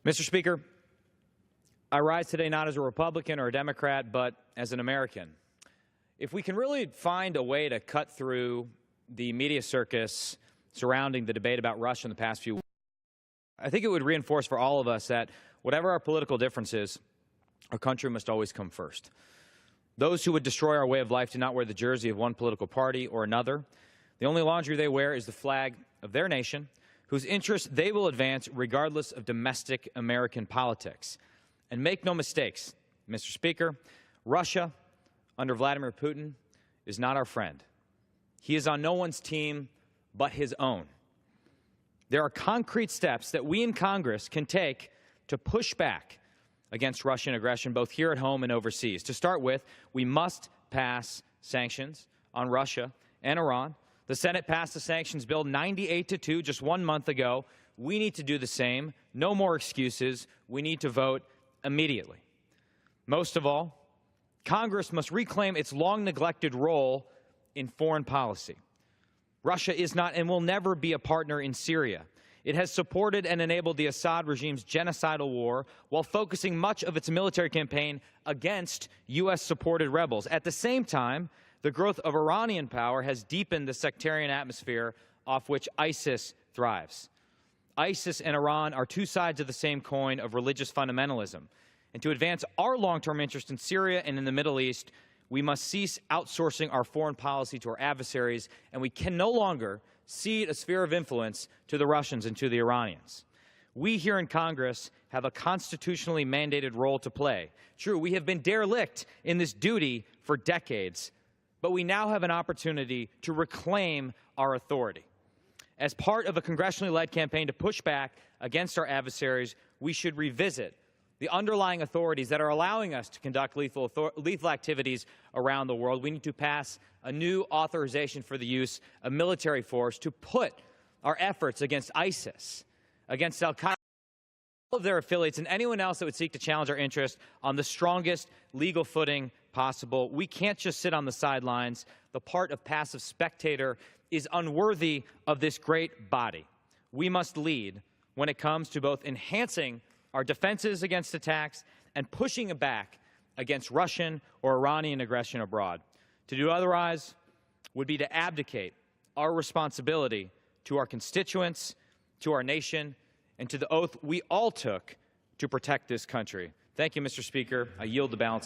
Mr. Speaker, I rise today not as a Republican or a Democrat, but as an American. If we can really find a way to cut through the media circus surrounding the debate about Russia in the past few weeks, I think it would reinforce for all of us that whatever our political differences, our country must always come first. Those who would destroy our way of life do not wear the jersey of one political party or another. The only laundry they wear is the flag of their nation, whose interests they will advance regardless of domestic American politics. And make no mistakes, Mr. Speaker, Russia, under Vladimir Putin, is not our friend. He is on no one's team but his own. There are concrete steps that we in Congress can take to push back against Russian aggression, both here at home and overseas. To start with, we must pass sanctions on Russia and Iran. The Senate passed the sanctions bill 98-2 just 1 month ago. We need to do the same. No more excuses. We need to vote immediately. Most of all, Congress must reclaim its long-neglected role in foreign policy. Russia is not and will never be a partner in Syria. It has supported and enabled the Assad regime's genocidal war while focusing much of its military campaign against U.S.-supported rebels. At the same time, the growth of Iranian power has deepened the sectarian atmosphere off which ISIS thrives. ISIS and Iran are two sides of the same coin of religious fundamentalism. And to advance our long-term interest in Syria and in the Middle East, we must cease outsourcing our foreign policy to our adversaries, and we can no longer cede a sphere of influence to the Russians and to the Iranians. We here in Congress have a constitutionally mandated role to play. True, we have been derelict in this duty for decades, but we now have an opportunity to reclaim our authority. As part of a congressionally led campaign to push back against our adversaries, we should revisit the underlying authorities that are allowing us to conduct lethal activities around the world. We need to pass a new authorization for the use of military force to put our efforts against ISIS, against Al-Qaeda, all of their affiliates, and anyone else that would seek to challenge our interests on the strongest legal footing possible. We can't just sit on the sidelines. The part of passive spectator is unworthy of this great body. We must lead when it comes to both enhancing our defenses against attacks and pushing back against Russian or Iranian aggression abroad. To do otherwise would be to abdicate our responsibility to our constituents, to our nation, and to the oath we all took to protect this country. Thank you, Mr. Speaker. I yield the balance of